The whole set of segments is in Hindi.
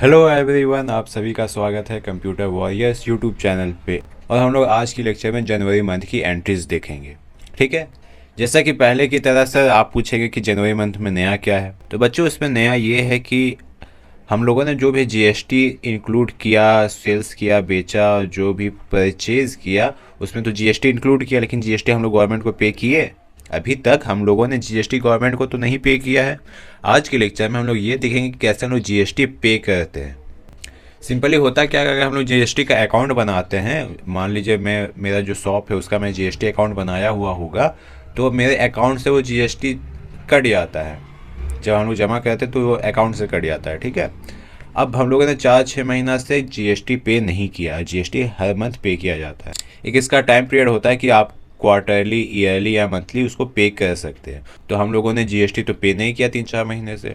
हेलो एवरीवन, आप सभी का स्वागत है कंप्यूटर वॉरियर्स यूट्यूब चैनल पे। और हम लोग आज की लेक्चर में जनवरी मंथ की एंट्रीज देखेंगे। ठीक है, जैसा कि पहले की तरह सर आप पूछेंगे कि जनवरी मंथ में नया क्या है, तो बच्चों इसमें नया ये है कि हम लोगों ने जो भी जीएसटी इंक्लूड किया, सेल्स किया, बेचा, जो भी परचेज किया उसमें तो जीएसटी इंक्लूड किया, लेकिन जीएसटी हम लोग गवर्नमेंट को पे किए? अभी तक हम लोगों ने जीएसटी गवर्नमेंट को तो नहीं पे किया है। आज के लेक्चर में हम लोग ये देखेंगे कि कैसे हम लोग जीएसटी पे करते हैं। सिंपली होता क्या है, अगर हम लोग जीएसटी का अकाउंट बनाते हैं, मान लीजिए मेरा जो शॉप है उसका मैं जीएसटी अकाउंट बनाया हुआ होगा, तो मेरे अकाउंट से वो जीएसटी कट जाता है। जब हम लोग जमा करते हैं तो वो अकाउंट से कट जाता है। ठीक है, अब हम लोगों ने 4-6 महीना से जीएसटी पे नहीं किया। जीएसटी हर मंथ पे किया जाता है। एक इसका टाइम पीरियड होता है कि आप क्वार्टरली, ईयरली या मंथली उसको पे कर सकते हैं। तो हम लोगों ने जीएसटी तो पे नहीं किया 3-4 महीने से,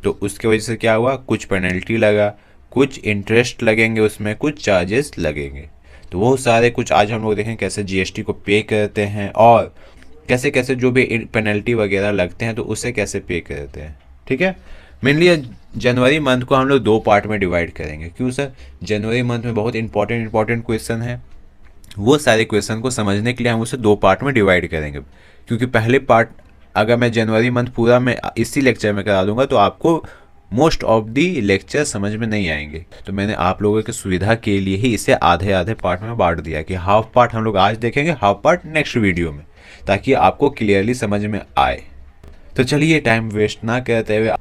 तो उसके वजह से क्या हुआ, कुछ पेनल्टी लगा, कुछ इंटरेस्ट लगेंगे, उसमें कुछ चार्जेस लगेंगे। तो वो सारे कुछ आज हम लोग देखें कैसे जीएसटी को पे करते हैं और कैसे कैसे जो भी पेनल्टी वगैरह लगते हैं तो उसे कैसे पे करते हैं। ठीक है, मेनली जनवरी मंथ को हम लोग 2 पार्ट में डिवाइड करेंगे। क्यों सर? जनवरी मंथ में बहुत इंपॉर्टेंट क्वेश्चन है। वो सारे क्वेश्चन को समझने के लिए हम उसे 2 पार्ट में डिवाइड करेंगे। क्योंकि पहले पार्ट अगर मैं जनवरी मंथ पूरा मैं इसी लेक्चर में करा दूंगा तो आपको मोस्ट ऑफ दी लेक्चर समझ में नहीं आएंगे। तो मैंने आप लोगों की सुविधा के लिए ही इसे आधे आधे पार्ट में बांट दिया कि हाफ पार्ट हम लोग आज देखेंगे, हाफ पार्ट नेक्स्ट वीडियो में, ताकि आपको क्लियरली समझ में आए। तो चलिए टाइम वेस्ट ना करते हुए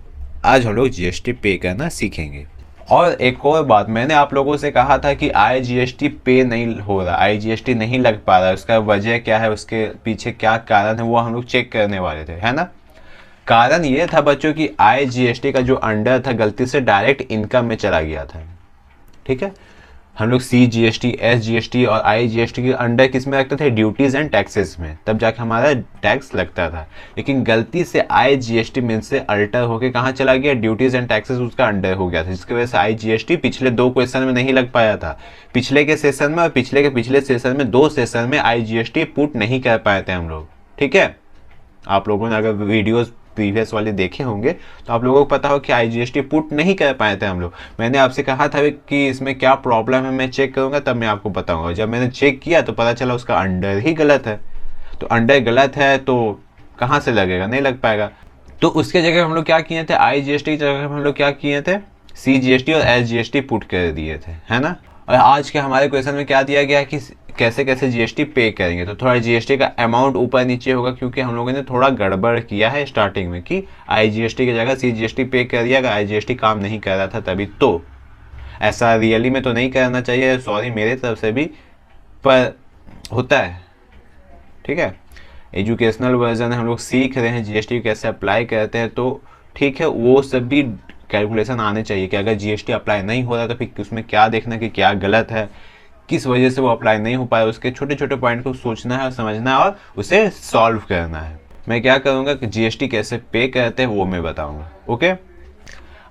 आज हम लोग जीएसटी पे करना सीखेंगे। और एक और बात, मैंने आप लोगों से कहा था कि आईजीएसटी पे नहीं हो रहा, आईजीएसटी नहीं लग पा रहा, उसका वजह क्या है, उसके पीछे क्या कारण है, वो हम लोग चेक करने वाले थे, है ना। कारण ये था बच्चों कि आईजीएसटी का जो अंडर था गलती से डायरेक्ट इनकम में चला गया था। ठीक है, हम लोग सीजीएसटी, एसजीएसटी और आईजीएसटी के अंडर किस में रखते थे, ड्यूटीज एंड टैक्सेस में, तब जाके हमारा टैक्स लगता था। लेकिन गलती से आईजीएसटी में से अल्टर होके कहाँ चला गया, ड्यूटीज एंड टैक्सेस उसका अंडर हो गया था, जिसकी वजह से आईजीएसटी पिछले 2 क्वेश्चन में नहीं लग पाया था। पिछले के सेशन में और पिछले के पिछले सेशन में 2 सेशन में आईजीएसटी पुट नहीं कर पाए थे हम लोग। ठीक है, आप लोगों ने अगर वीडियोस प्रीवियस वाले देखे होंगे तो आप लोगों को पता हो कि आईजीएसटी पुट नहीं कर पाए थे हम लोग। मैंने आपसे कहा था कि इसमें क्या प्रॉब्लम है, मैं चेक करूंगा तब मैं आपको बताऊंगा। जब मैंने चेक किया तो पता चला उसका अंडर ही गलत है। तो अंडर गलत है तो कहाँ से लगेगा, नहीं लग पाएगा। तो उसके जगह हम लोग क्या किए थे, आईजीएसटी की जगह हम लोग क्या किए थे, सीजीएसटी और एसजीएसटी पुट कर दिए थे, है ना। और आज के हमारे क्वेश्चन में क्या दिया गया है कि कैसे कैसे जीएसटी पे करेंगे। तो थोड़ा जीएसटी का अमाउंट ऊपर नीचे होगा, क्योंकि हम लोगों ने थोड़ा गड़बड़ किया है स्टार्टिंग में कि आईजीएसटी की जगह सीजीएसटी पे कर दिया। अगर आईजीएसटी काम नहीं कर रहा था तभी, तो ऐसा रियली में तो नहीं करना चाहिए, सॉरी मेरे तरफ से भी, पर होता है। ठीक है, एजुकेशनल वर्जन है, हम लोग सीख रहे हैं जीएसटी कैसे अप्लाई करते हैं, तो ठीक है, वो सब भी कैलकुलेशन आने चाहिए कि अगर जीएसटी अप्लाई नहीं हो रहा तो फिर उसमें क्या देखना कि क्या गलत है, किस वजह से वो अप्लाई नहीं हो पाया, उसके छोटे छोटे पॉइंट को सोचना है और समझना है और उसे सॉल्व करना है। मैं क्या करूँगा कि जीएसटी कैसे पे करते हैं वो मैं बताऊँगा। ओके,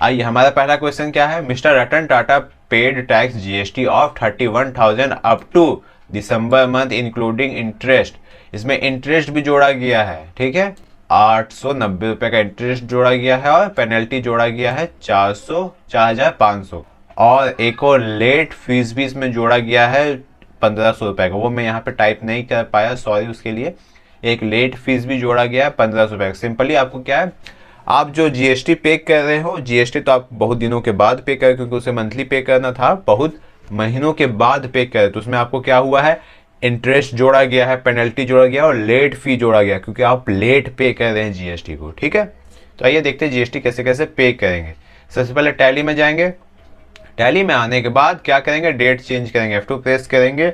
आइए हमारा पहला क्वेश्चन क्या है, mister Ratan Tata paid tax GST of 31,000 up to December month including interest. इसमें इंटरेस्ट भी जोड़ा गया है। ठीक है, 890 रुपये का इंटरेस्ट जोड़ा गया है और पेनल्टी जोड़ा गया है 4,500, और एक और लेट फीस भी इसमें जोड़ा गया है 1,500 रुपये का। वो मैं यहाँ पे टाइप नहीं कर पाया, सॉरी उसके लिए। एक लेट फीस भी जोड़ा गया है 1,500 रुपये का। सिंपली आपको क्या है, आप जो जीएसटी पे कर रहे हो, जीएसटी तो आप बहुत दिनों के बाद पे कर, क्योंकि उसे मंथली पे करना था, बहुत महीनों के बाद पे कर, तो उसमें आपको क्या हुआ है, इंटरेस्ट जोड़ा गया है, पेनल्टी जोड़ा गया और लेट फी जोड़ा गया, क्योंकि आप लेट पे कर रहे हैं जीएसटी को। ठीक है, तो आइए देखते हैं जीएसटी कैसे कैसे पे करेंगे। सबसे पहले टैली में जाएंगे। टैली में आने के बाद क्या करेंगे, डेट चेंज करेंगे, F2 प्रेस करेंगे,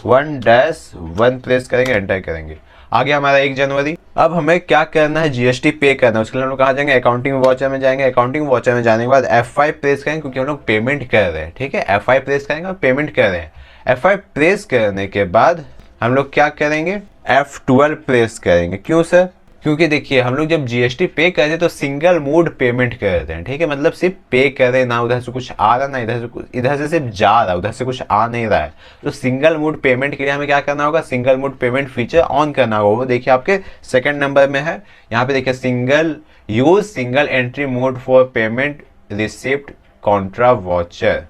1-1 प्रेस करेंगे, एंटर करेंगे। आ गया हमारा 1 जनवरी। अब हमें क्या करना है, जीएसटी पे करना है। उसके लिए हम लोग कहाँ जाएंगे, अकाउंटिंग वाउचर में जाएंगे। अकाउंटिंग वाउचर में जाने के बाद F5 प्रेस करेंगे, क्योंकि हम लोग पेमेंट कर रहे हैं। ठीक है, F5 प्रेस करेंगे और पेमेंट कर रहे हैं। F5 प्रेस करने के बाद हम लोग क्या करेंगे, F12 प्रेस करेंगे। क्यों सर? क्योंकि देखिए हम लोग जब जीएसटी पे करते हैं तो सिंगल मोड पेमेंट करते हैं। ठीक है, मतलब सिर्फ पे कर रहे, ना उधर से कुछ आ रहा ना इधर से कुछ, इधर से सिर्फ जा रहा, उधर से कुछ आ नहीं रहा है। तो सिंगल मोड पेमेंट के लिए हमें क्या करना होगा, single mode payment feature on करना होगा। वो देखिए आपके सेकंड नंबर में है, यहाँ पे देखिए single use single entry mode for payment receipt Contra voucher.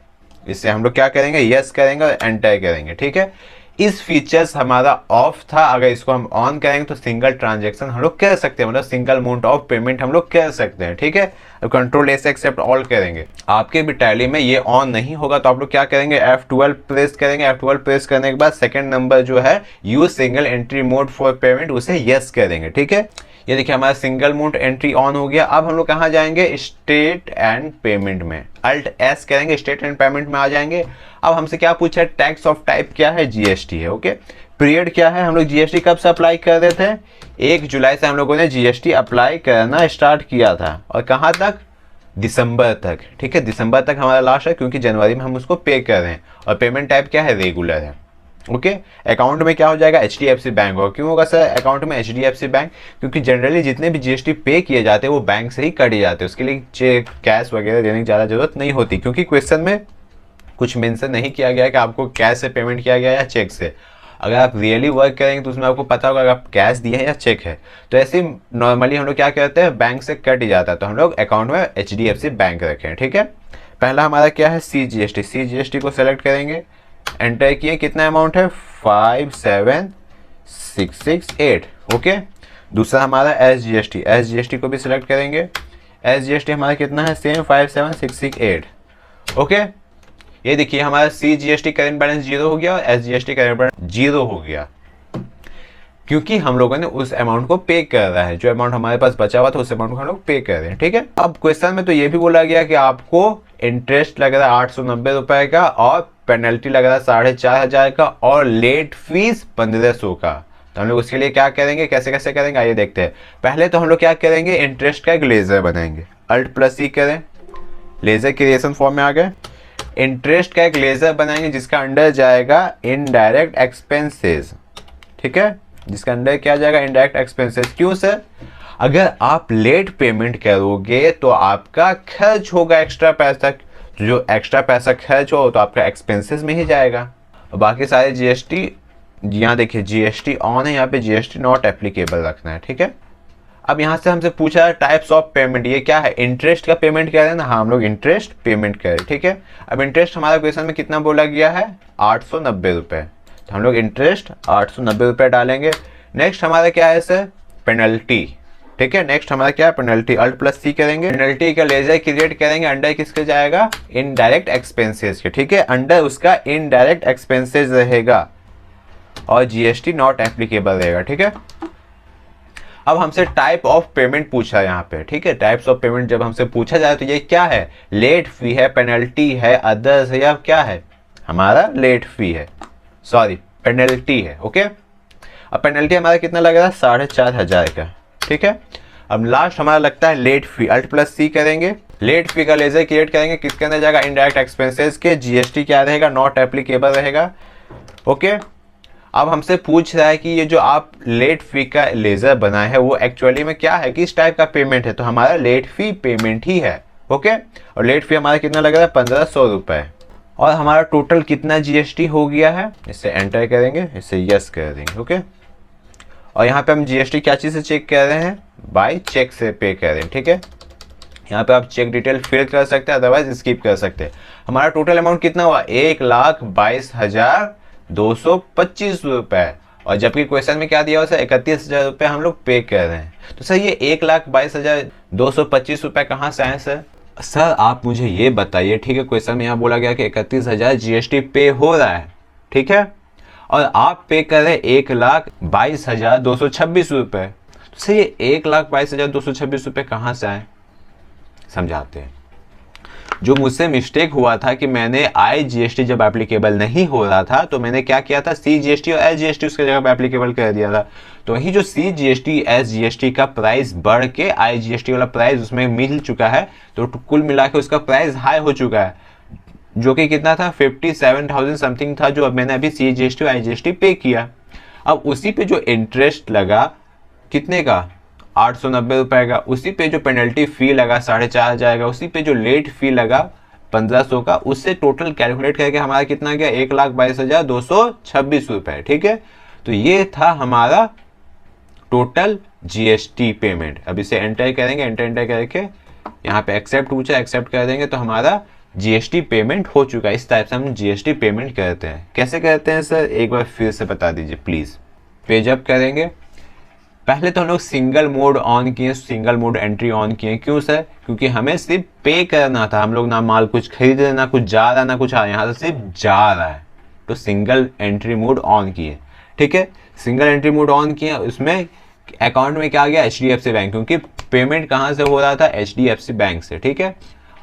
इससे हम लोग क्या करेंगे, यस करेंगे और एंटर करेंगे। ठीक है, इस फीचर्स हमारा ऑफ था, अगर इसको हम ऑन करेंगे तो सिंगल ट्रांजैक्शन हम लोग कर सकते हैं, मतलब सिंगल अमाउंट ऑफ पेमेंट हम लोग कर सकते हैं। ठीक है, अब कंट्रोल ए से एक्सेप्ट ऑल करेंगे। आपके भी टैली में ये ऑन नहीं होगा तो आप लोग क्या करेंगे, F12 प्रेस करेंगे। F12 प्रेस करने के बाद सेकंड नंबर जो है use single entry mode for payment, उसे यस करेंगे। ठीक है, ये देखिए हमारा सिंगल मोड एंट्री ऑन हो गया। अब हम लोग कहाँ जाएंगे, स्टेट एंड पेमेंट में, अल्ट एस करेंगे, स्टेट एंड पेमेंट में आ जाएंगे। अब हमसे क्या पूछा है, टैक्स ऑफ टाइप क्या है, जीएसटी है। ओके, पीरियड क्या है, हम लोग जीएसटी कब से अप्लाई कर रहे थे, 1 जुलाई से हम लोगों ने जीएसटी अप्लाई करना स्टार्ट किया था, और कहाँ तक, दिसंबर तक। ठीक है, दिसंबर तक हमारा लास्ट है, क्योंकि जनवरी में हम उसको पे कर रहे हैं, और पेमेंट टाइप क्या है, रेगुलर है। ओके, अकाउंट में क्या हो जाएगा, एचडीएफसी बैंक होगा। क्यों होगा सर अकाउंट में एचडीएफसी बैंक, क्योंकि जनरली जितने भी जीएसटी पे किए जाते हैं वो बैंक से ही कटे जाते हैं, उसके लिए चेक कैश वगैरह देने की ज़्यादा जरूरत नहीं होती, क्योंकि क्वेश्चन में कुछ मेंशन नहीं किया गया है कि आपको कैश से पेमेंट किया गया या चेक से। अगर आप रियली वर्क करेंगे तो उसमें आपको पता होगा अगर आप कैश दिए हैं या चेक है। तो ऐसे नॉर्मली हम लोग क्या करते हैं, बैंक से कट ही जाता है, तो हम लोग अकाउंट में एचडीएफसी बैंक रखें। ठीक है, पहला हमारा क्या है, सीजीएसटी। सीजीएसटी को सेलेक्ट करेंगे, एंटर किए, कितना अमाउंट है, 57668। ओके, दूसरा हमारा एसजीएसटी। एसजीएसटी को भी सिलेक्ट करेंगे, एसजीएसटी हमारा कितना है, सेम 57668। ओके, ये देखिए हमारा सीजीएसटी करेंट बैलेंस 0 हो गया और एसजीएसटी करेंट बैलेंस 0 हो गया, क्योंकि हम लोगों ने उस अमाउंट को पे कर रहा है, जो अमाउंट हमारे पास बचा हुआ था उस अमाउंट को हम लोग पे कर रहे हैं। ठीक है, अब क्वेश्चन में तो ये भी बोला गया कि आपको इंटरेस्ट लग रहा है 890 रुपए का, और पेनल्टी लग रहा है 4500 का, और लेट फीस 1500 का। तो हम लोग उसके लिए क्या करेंगे, कैसे कैसे करेंगे आइए देखते हैं। पहले तो हम लोग क्या करेंगे, इंटरेस्ट का एक लेजर बनाएंगे, अल्ट प्लस सी करें, लेजर क्रिएशन फॉर्म में आ गए। इंटरेस्ट का एक लेजर बनाएंगे जिसका अंडर जाएगा इनडायरेक्ट एक्सपेंसेस। ठीक है, जिसका अंडर क्या जाएगा, इनडायरेक्ट एक्सपेंसेस। क्यों सर, अगर आप लेट पेमेंट करोगे तो आपका खर्च होगा एक्स्ट्रा पैसा, तो जो एक्स्ट्रा पैसा खर्च हो तो आपका एक्सपेंसेस में ही जाएगा। और बाकी सारे जीएसटी, यहाँ देखिए जीएसटी ऑन है, यहाँ पे जीएसटी नॉट एप्लीकेबल रखना है। ठीक है, अब यहाँ से हमसे पूछा है टाइप्स ऑफ पेमेंट, ये क्या है, इंटरेस्ट का पेमेंट कह रहे हैं ना, हाँ हम लोग इंटरेस्ट पेमेंट करें। ठीक है, अब इंटरेस्ट हमारा क्वेश्चन में कितना बोला गया है, 890 रुपये, तो हम लोग इंटरेस्ट 890 रुपये डालेंगे। नेक्स्ट हमारा क्या है सर, पेनल्टी। ठीक है, नेक्स्ट हमारा क्या है, पेनल्टी, अल्ट प्लस सी करेंगे, पेनल्टी का लेजर क्रिएट करेंगे, अंडर किसके जाएगा, इनडायरेक्ट एक्सपेंसेस के। ठीक है, अंडर उसका इनडायरेक्ट एक्सपेंसेस रहेगा और जीएसटी नॉट एप्लीकेबल रहेगा। ठीक है, अब हमसे टाइप ऑफ पेमेंट पूछा है यहाँ पे। ठीक है, टाइप्स ऑफ पेमेंट जब हमसे पूछा जाए तो ये क्या है, लेट फी है, पेनल्टी है, अदर्स है, या क्या है, हमारा लेट फी है, सॉरी पेनल्टी है। ओके, अब पेनल्टी हमारा कितना लग रहा है, 4500 का। ठीक है, अब लास्ट हमारा लगता है लेट फी, अल्ट प्लस सी करेंगे, लेट फी का लेजर क्रिएट करेंगे, किसके अंदर जाएगा, इनडायरेक्ट एक्सपेंसेस के, जीएसटी क्या रहेगा, नॉट एप्लीकेबल रहेगा। ओके, अब हमसे पूछ रहा है कि ये जो आप लेट फी का लेजर बनाए है वो एक्चुअली में क्या है, किस टाइप का पेमेंट है, तो हमारा लेट फी पेमेंट ही है। ओके, और लेट फी हमारा कितना लग रहा है, 1500 रुपए, और हमारा टोटल कितना जीएसटी हो गया है, इससे एंटर करेंगे, इससे यस कर देंगे। ओके, और यहाँ पे हम जीएसटी क्या चीज़ से चेक कर रहे हैं, बाय चेक से पे कर रहे हैं। ठीक है, यहाँ पे आप चेक डिटेल फिल कर सकते हैं, अदरवाइज स्किप कर सकते हैं। हमारा टोटल अमाउंट कितना हुआ, 1,22,225 रुपए, और जबकि क्वेश्चन में क्या दिया हुआ सर, 31,000 रुपये हम लोग पे कर रहे हैं। तो सर ये 1,22,225 रुपये कहाँ से आए सर? सर आप मुझे ये बताइए, ठीक है, क्वेश्चन में यहाँ बोला गया कि 31,000 जीएसटी पे हो रहा है, ठीक है, और आप पे कर रहे हैं 1,22,226 रुपये। तो सर ये 1,22,226 रुपये कहाँ से आए, समझाते हैं। जो मुझसे मिस्टेक हुआ था कि मैंने आई जीएसटी जब एप्लीकेबल नहीं हो रहा था तो मैंने क्या किया था, सी जीएसटी और एस जीएसटी उसके जगह पर एप्लीकेबल कर दिया था। तो वही जो सी जीएसटी एस जीएसटी का प्राइस बढ़ के आई जीएसटी वाला प्राइस उसमें मिल चुका है, तो कुल मिला के उसका प्राइस हाई हो चुका है, जो कि कितना था, 57,000 समथिंग था, जो अब मैंने अभी सी जीएसटी और आई जीएसटी पे किया। अब उसी पे जो इंटरेस्ट लगा कितने का, 890 रुपए का, उसी पे जो पेनल्टी फी लगा 4,500 का, उसी पे जो लेट फी लगा 1500 का, उससे टोटल कैलकुलेट करके हमारा कितना गया, 1,22,226 रुपए। ठीक है, तो ये था हमारा टोटल जीएसटी पेमेंट। अब इसे एंटर करेंगे, एंटर करके यहाँ पे एक्सेप्ट पूछा, एक्सेप्ट कर देंगे तो हमारा जीएसटी पेमेंट हो चुका है। इस टाइप से हम जीएसटी पेमेंट करते हैं। कैसे करते हैं सर, एक बार फिर से बता दीजिए प्लीज़। पेज अप करेंगे, पहले तो हम लोग सिंगल मोड ऑन किए, सिंगल मोड एंट्री ऑन किए। क्यों सर, क्योंकि हमें सिर्फ पे करना था। हम लोग ना माल कुछ खरीद रहे, ना कुछ जा रहा, ना कुछ आ, यहाँ से सिर्फ जा रहा है, तो सिंगल एंट्री मोड ऑन किए। ठीक है, सिंगल एंट्री मोड ऑन किए। उसमें अकाउंट में क्या आ गया, एचडीएफसी बैंक, क्योंकि पेमेंट कहाँ से हो रहा था, एचडीएफसी बैंक से। ठीक है,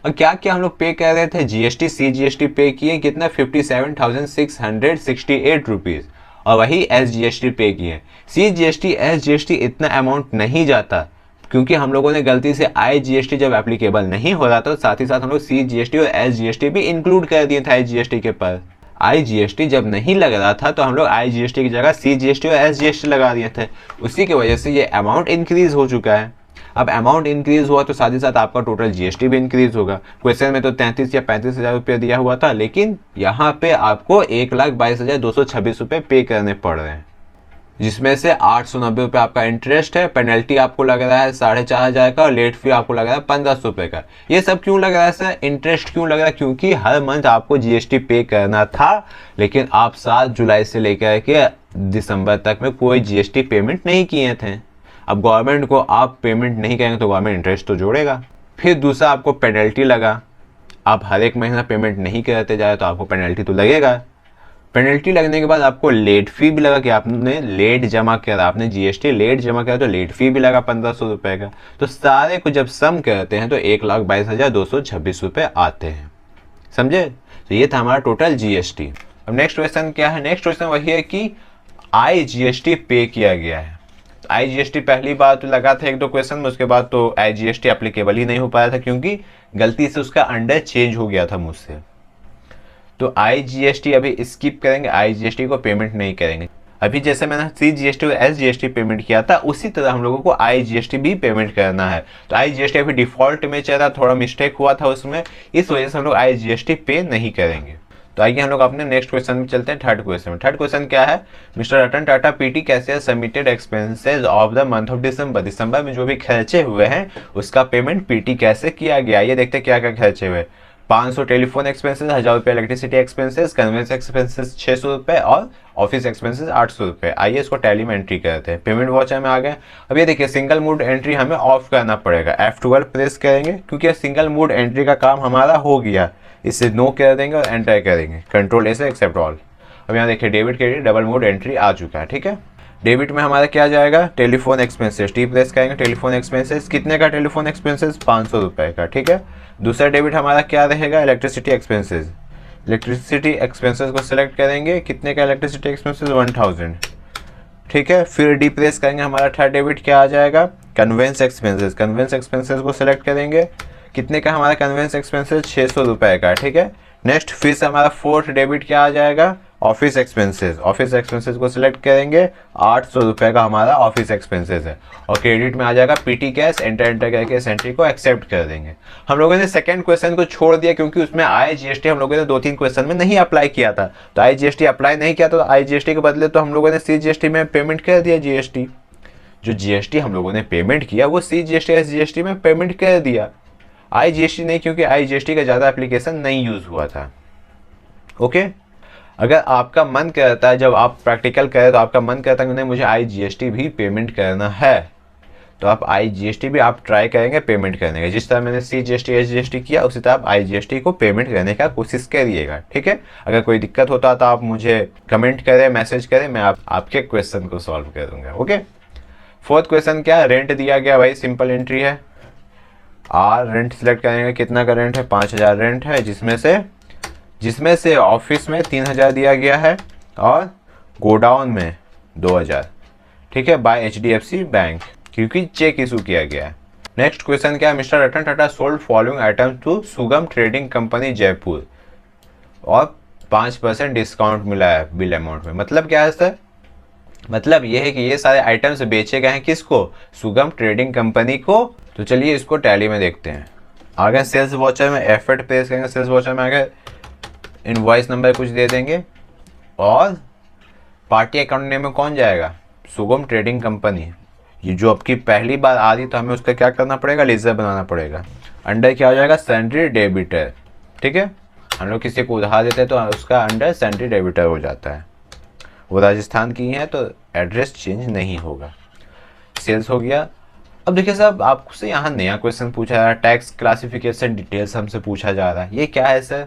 और क्या क्या हम लोग पे कर रहे थे, जीएसटी सीजीएसटी पे किए, कितना 57,668 रुपीज़, और वही एसजीएसटी पे किए। सीजीएसटी एसजीएसटी इतना अमाउंट नहीं जाता, क्योंकि हम लोगों ने गलती से आईजीएसटी जब एप्लीकेबल नहीं हो रहा था, साथ ही साथ हम लोग सीजीएसटी और एसजीएसटी भी इंक्लूड कर दिए थे आईजीएसटी के पर। आईजीएसटी जब नहीं लग रहा था तो हम लोग आईजीएसटी की जगह सीजीएसटी और एसजीएसटी लगा दिए थे। उसी की वजह से ये अमाउंट इंक्रीज हो चुका है। अब अमाउंट इंक्रीज हुआ तो साथ ही साथ आपका टोटल जीएसटी भी इंक्रीज होगा। क्वेश्चन में तो 33 या 35 हज़ार रुपये दिया हुआ था, लेकिन यहाँ पे आपको 1,22,226 रुपये पे करने पड़ रहे हैं, जिसमें से 890 रुपये आपका इंटरेस्ट है। पेनल्टी आपको लग रहा है 4,500 का, और लेट फी आपको लग रहा है 1,500 रुपये का। ये सब क्यों लग रहा है सर, इंटरेस्ट क्यों लग रहा है, क्योंकि हर मंथ आपको जीएसटी पे करना था, लेकिन आप 7 जुलाई से लेकर के दिसंबर तक में कोई जीएसटी पेमेंट नहीं किए थे। अब गवर्नमेंट को आप पेमेंट नहीं करेंगे तो गवर्नमेंट इंटरेस्ट तो जोड़ेगा। फिर दूसरा आपको पेनल्टी लगा, आप हर एक महीना पेमेंट नहीं करते जाए तो आपको पेनल्टी तो लगेगा। पेनल्टी लगने के बाद आपको लेट फी भी लगा, कि आपने लेट जमा किया, आपने जीएसटी लेट जमा किया तो लेट फी भी लगा 1,500 रुपये का। तो सारे को जब सम करते हैं तो 1,22,226 रुपये आते हैं। समझे, तो ये था हमारा टोटल जीएसटी। अब नेक्स्ट क्वेश्चन क्या है, नेक्स्ट क्वेश्चन वही है कि आईजीएसटी पे किया गया है। आईजीएसटी पहली बार तो लगा था 1-2 क्वेश्चन में, उसके बाद तो आईजीएसटी एप्लीकेबल ही नहीं हो पाया था, क्योंकि गलती से उसका अंडर चेंज हो गया था मुझसे। तो आईजीएसटी अभी स्किप करेंगे, आईजीएसटी को पेमेंट नहीं करेंगे। अभी जैसे मैंने सीजीएसटी और एसजीएसटी पेमेंट किया था, उसी तरह हम लोगों को आईजीएसटी भी पेमेंट करना है। तो आईजीएसटी अभी डिफॉल्ट में चल रहा, थोड़ा मिस्टेक हुआ था उसमें, इस वजह से हम लोग आईजीएसटी पे नहीं करेंगे। तो आइए हम लोग अपने नेक्स्ट क्वेश्चन में चलते हैं, थर्ड क्वेश्चन में। थर्ड क्वेश्चन क्या है, मिस्टर रतन टाटा पीटी कैसे submitted expenses of the month of December. दिसंबर में जो भी खर्चे हुए हैं उसका पेमेंट पीटी कैसे किया गया। ये देखते हैं क्या क्या खर्चे हुए। 500 टेलीफोन एक्सपेंसेस, 1,000 रुपये इलेक्ट्रिसिटी एक्सपेंसेस, कन्वेंस एक्सपेंसेस 600 रुपये, और ऑफिस एक्सपेंसेस 800 रुपये। आइए इसको टैली में एंट्री करते हैं। पेमेंट वाउचर में आ गए। अब ये देखिए सिंगल मोड एंट्री हमें ऑफ करना पड़ेगा, F12 प्रेस करेंगे, क्योंकि सिंगल मोड एंट्री का काम हमारा हो गया। इसे नो कर देंगे और एंटर करेंगे, कंट्रोल ए से एक्सेप्ट ऑल। अब यहाँ देखिए debit credit double mode entry आ चुका है। ठीक है, डेबिट में हमारा क्या जाएगा, टेलीफोन एक्सपेंसेस, टी प्रेस करेंगे, टेलीफोन एक्सपेंसेस कितने का, टेलीफोन एक्सपेंसेस 500 रुपये का। ठीक है, दूसरा डेबिट हमारा क्या रहेगा, इलेक्ट्रिसिटी एक्सपेंसेस। इलेक्ट्रिसिटी एक्सपेंसेस को सिलेक्ट करेंगे, कितने का इलेक्ट्रिसिटी एक्सपेंसेस 1000। ठीक है, फिर डी प्रेस करेंगे, हमारा थर्ड डेबिट क्या आ जाएगा, कन्वेंस एक्सपेंसेस। कन्वेंस एक्सपेंसेस को सिलेक्ट करेंगे, कितने का हमारा कन्वेंस एक्सपेंसेस 600 रुपये का। ठीक है, नेक्स्ट फिर से हमारा फोर्थ डेबिट क्या आ जाएगा, ऑफिस एक्सपेंसेस। ऑफिस एक्सपेंसेस को सिलेक्ट करेंगे, 800 रुपये का हमारा ऑफिस एक्सपेंसेस है। और क्रेडिट में आ जाएगा पीटी कैश, एंटर करके इस एंट्री को एक्सेप्ट कर देंगे। हम लोगों ने सेकंड क्वेश्चन को छोड़ दिया, क्योंकि उसमें आईजीएसटी हम लोगों ने 2-3 क्वेश्चन में नहीं अप्लाई किया था। तो आईजीएसटी अप्लाई नहीं किया तो आईजीएसटी के बदले तो हम लोगों ने सीजीएसटी में पेमेंट कर दिया। जीएसटी जो जीएसटी हम लोगों ने पेमेंट किया वो सीजीएसटी एसजीएसटी में पेमेंट कर दिया, आईजीएसटी नहीं, क्योंकि आईजीएसटी का ज़्यादा एप्लीकेशन नहीं यूज़ हुआ था। ओके, अगर आपका मन करता है, जब आप प्रैक्टिकल करें तो आपका मन करता है कि नहीं मुझे आईजीएसटी भी पेमेंट करना है, तो आप आईजीएसटी भी आप ट्राई करेंगे पेमेंट करने का। जिस तरह मैंने सीजीएसटी एसजीएसटी किया उसी तरह आप आईजीएसटी को पेमेंट करने का कोशिश करिएगा। ठीक है, अगर कोई दिक्कत होता है तो आप मुझे कमेंट करें, मैसेज करें, मैं आपके क्वेश्चन को सॉल्व करूँगा। ओके, फोर्थ क्वेश्चन क्या है, रेंट दिया गया, भाई सिंपल एंट्री है। रेंट सिलेक्ट करेंगे, कितना का रेंट है, 5,000 रेंट है, जिसमें से ऑफिस में 3,000 दिया गया है और गोडाउन में 2,000। ठीक है, बाय एचडीएफसी बैंक, क्योंकि चेक इशू किया गया है। नेक्स्ट क्वेश्चन क्या है, mister Ratan Tata sold following item to Sugam trading company Jaipur, और 5% डिस्काउंट मिला है बिल अमाउंट में। मतलब क्या है सर, मतलब ये है कि ये सारे आइटम्स बेचे गए हैं किसको, सुगम ट्रेडिंग कंपनी को। तो चलिए इसको टैली में देखते हैं। आगे सेल्स वॉचर में F8 प्रेस करेंगे, सेल्स वॉचर में आगे इनवॉइस नंबर कुछ दे देंगे, और पार्टी अकाउंट नेम में कौन जाएगा, सुगम ट्रेडिंग कंपनी। ये जो आपकी पहली बार आ रही तो हमें उसका क्या करना पड़ेगा, लेजर बनाना पड़ेगा। अंडर क्या हो जाएगा, सैंड्री डेबिटर। ठीक है, हम लोग किसी को उधार देते हैं तो उसका अंडर सेंट्री डेबिटर हो जाता है। वो राजस्थान की है तो एड्रेस चेंज नहीं होगा। सेल्स हो गया। अब देखिए साहब, आपसे यहाँ नया क्वेश्चन पूछा जा रहा है, टैक्स क्लासिफिकेशन डिटेल्स हमसे पूछा जा रहा है। ये क्या है सर?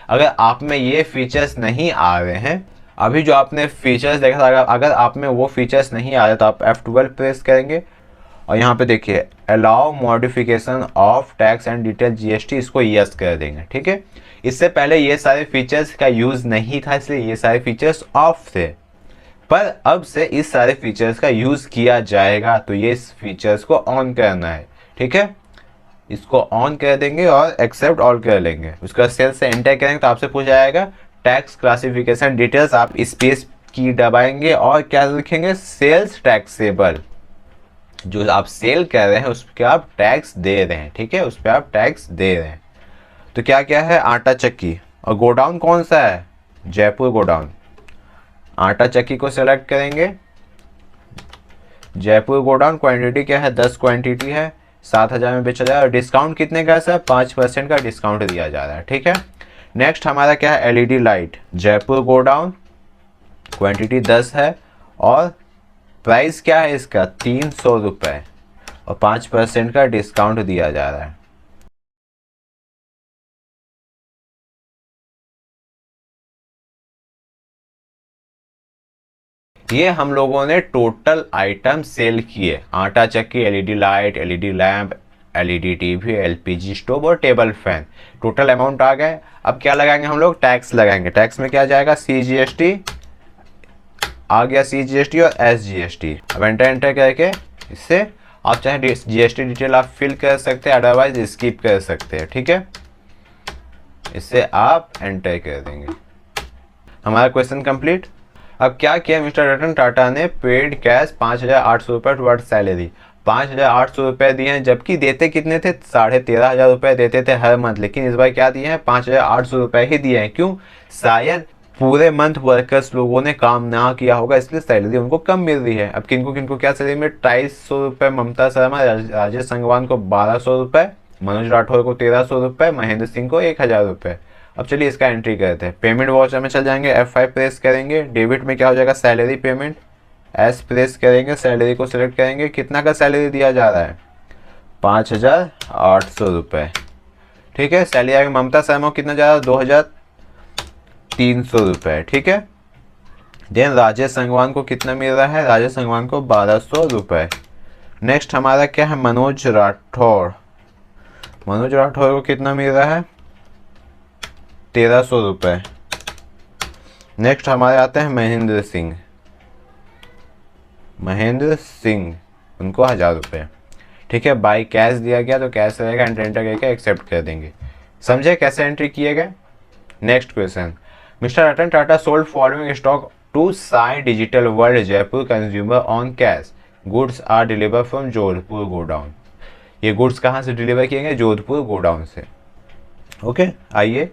अगर आप में ये फीचर्स नहीं आ रहे हैं, अभी जो आपने फीचर्स देखा था, अगर आप में वो फीचर्स नहीं आ रहे तो आप F12 प्रेस करेंगे और यहाँ पे देखिए allow modification of tax and detail GST, इसको यस कर देंगे। ठीक है, इससे पहले ये सारे फीचर्स का यूज़ नहीं था, इसलिए ये सारे फीचर्स ऑफ थे, पर अब से इस सारे फीचर्स का यूज़ किया जाएगा, तो ये इस फीचर्स को ऑन करना है। ठीक है, इसको ऑन कर देंगे और एक्सेप्ट ऑल कर लेंगे। उसका सेल्स से एंटर करेंगे तो आपसे पूछा जाएगा टैक्स क्लासिफिकेशन डिटेल्स, आप स्पेस की दबाएंगे और क्या लिखेंगे? Sales taxable. जो आप सेल कर रहे हैं उस पर आप टैक्स दे रहे हैं। ठीक है, उस पर आप टैक्स दे रहे हैं। तो क्या क्या है? आटा चक्की। और गोडाउन कौन सा है? जयपुर गोडाउन। आटा चक्की को सेलेक्ट करेंगे, जयपुर गोडाउन। क्वांटिटी क्या है? 10 क्वांटिटी है, 7,000 में बेचा जा रहा है। डिस्काउंट कितने का है सर? 5% का डिस्काउंट दिया जा रहा है। ठीक है, नेक्स्ट हमारा क्या है? LED light, Jaipur godown. Quantity 10 है और प्राइस क्या है इसका? 300 रुपये और 5% का डिस्काउंट दिया जा रहा है। ये हम लोगों ने टोटल आइटम सेल किए। आटा चक्की, LED light, LED lamp, LED TV, LPG stove और टेबल फैन। टोटल अमाउंट आ गए। अब क्या लगाएंगे हम लोग? टैक्स लगाएंगे। टैक्स में क्या जाएगा? CGST आ गया, CGST और SGST। अब एंटर करके इससे आप चाहे GST डिटेल आप फिल कर सकते हैं, अदरवाइज स्किप कर सकते हैं। ठीक है, इससे आप एंटर कर देंगे। हमारा क्वेश्चन कंप्लीट। अब क्या किया मिस्टर रतन टाटा ने? पेड कैश 5,800 रुपये टुवर्ड्स सैलरी। 5,800 रुपये दिए हैं, जबकि देते कितने थे? 13,500 रुपये देते थे हर मंथ, लेकिन इस बार क्या दिए हैं? 5,800 रुपये ही दिए हैं। क्यों? शायद पूरे मंथ वर्कर्स लोगों ने काम ना किया होगा, इसलिए सैलरी उनको कम मिल रही है। अब किनको किनको क्या सैलरी में? 250 रुपये ममता शर्मा, राजेश संगवान को 1,200 रुपये, मनोज राठौर को 1,300 रुपये, महेंद्र सिंह को 1,000 रुपये। अब चलिए इसका एंट्री करते हैं। पेमेंट वाउचर में चल जाएंगे, F5 प्रेस करेंगे। डेबिट में क्या हो जाएगा? सैलरी पेमेंट, S प्रेस करेंगे, सैलरी को सिलेक्ट करेंगे। कितना का सैलरी दिया जा रहा है? 5,800 रुपये। ठीक है, सैलरी आएगा। ममता शर्मा को कितना जा रहा है? 2,300 रुपये। ठीक है, देन राजेश संगवान को कितना मिल रहा है? राजेश संगवान को 1,200 रुपये। नेक्स्ट हमारा क्या है? मनोज राठौर। मनोज राठौर को कितना मिल रहा है? 1,300 रुपये। नेक्स्ट हमारे आते हैं महेंद्र सिंह। महेंद्र सिंह उनको 1,000 रुपये। ठीक है, बाई कैश दिया गया तो कैश रहेगा, एंटर करके एक्सेप्ट कर देंगे। समझे कैसे एंट्री किए गए? Next question. Mister Ratan Tata sold following stock to Sai digital world Jaipur consumer on cash. Goods are deliver from Jodhpur godown. ये गुड्स कहाँ से डिलीवर किए गए? जोधपुर गोडाउन से। ओके, आइए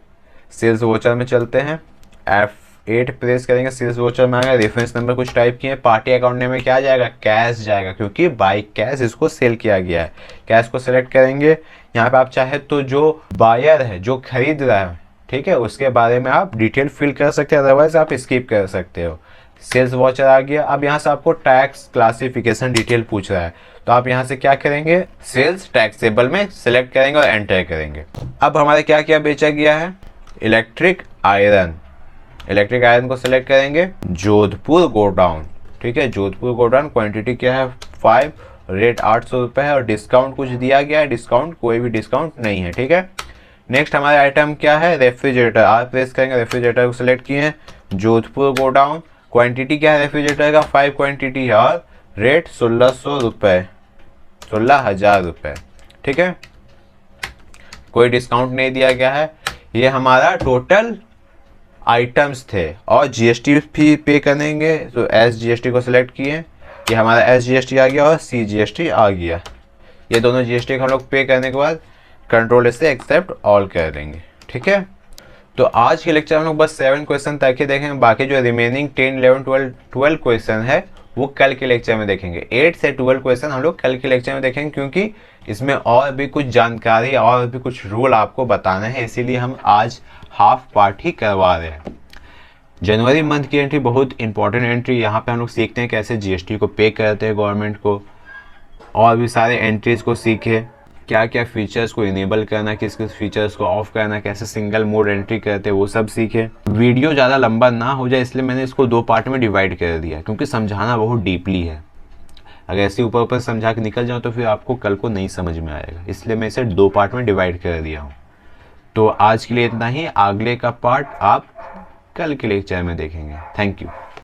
सेल्स वोचर में चलते हैं। F8 प्रेस करेंगे, सेल्स वोचर में आएगा। रेफरेंस नंबर कुछ टाइप किए। पार्टी अकाउंट नेम में क्या जाएगा? कैश जाएगा, क्योंकि बाई कैश इसको सेल किया गया है। कैश को सिलेक्ट करेंगे। यहाँ पे आप चाहे तो जो बायर है, जो खरीद रहा है, ठीक है, उसके बारे में आप डिटेल फिल कर सकते हैं, अदरवाइज आप स्किप कर सकते हो। सेल्स वॉचर आ गया। अब यहाँ से आपको टैक्स क्लासिफिकेशन डिटेल पूछ रहा है, तो आप यहाँ से क्या करेंगे? सेल्स टैक्सेबल में सिलेक्ट करेंगे और एंटर करेंगे। अब हमारे क्या क्या बेचा गया है? Electric iron. इलेक्ट्रिक आयरन को सिलेक्ट करेंगे, जोधपुर गोडाउन। ठीक है, जोधपुर गोडाउन। क्वांटिटी क्या है? 5, रेट 800 रुपये है और डिस्काउंट कुछ दिया गया है? डिस्काउंट कोई भी डिस्काउंट नहीं है। ठीक है, नेक्स्ट हमारे आइटम क्या है? रेफ्रिजरेटर। आप प्रेस करेंगे, रेफ्रिजरेटर को सिलेक्ट किए हैं, जोधपुर गोडाउन। क्वांटिटी क्या है रेफ्रिजरेटर का? 5 क्वांटिटी है और रेट 1,600 रुपये, 16,000 रुपये। ठीक है, कोई डिस्काउंट नहीं दिया गया है। ये हमारा टोटल आइटम्स थे और GST भी पे करेंगे, तो SGST को सिलेक्ट किए। ये हमारा SGST आ गया और CGST आ गया। ये दोनों GST को हम लोग पे करने के बाद कंट्रोल से एक्सेप्ट ऑल कर देंगे। ठीक है, तो आज के लेक्चर हम लोग बस 7 क्वेश्चन तक ही देखेंगे। बाकी जो रिमेनिंग 10, 11, 12 क्वेश्चन है वो कल के लेक्चर में देखेंगे। 8 से 12 क्वेश्चन हम लोग कल के लेक्चर में देखेंगे, क्योंकि इसमें और भी कुछ जानकारी और भी कुछ रूल आपको बताना है, इसीलिए हम आज हाफ पार्ट ही करवा रहे हैं। जनवरी मंथ की एंट्री बहुत इंपॉर्टेंट एंट्री, यहाँ पे हम लोग सीखते हैं कैसे जीएसटी को पे करते हैं गवर्नमेंट को, और भी सारे एंट्रीज को सीखे, क्या क्या फीचर्स को इनेबल करना, किस किस फीचर्स को ऑफ करना, कैसे सिंगल मोड एंट्री करते हैं, वो सब सीखे। वीडियो ज़्यादा लंबा ना हो जाए इसलिए मैंने इसको 2 पार्ट में डिवाइड कर दिया, क्योंकि समझाना बहुत डीपली है। अगर ऐसे ऊपर ऊपर समझा के निकल जाऊँ तो फिर आपको कल को नहीं समझ में आएगा, इसलिए मैं इसे 2 पार्ट में डिवाइड कर दिया हूँ। तो आज के लिए इतना ही, अगले का पार्ट आप कल के लेक्चर में देखेंगे। Thank you.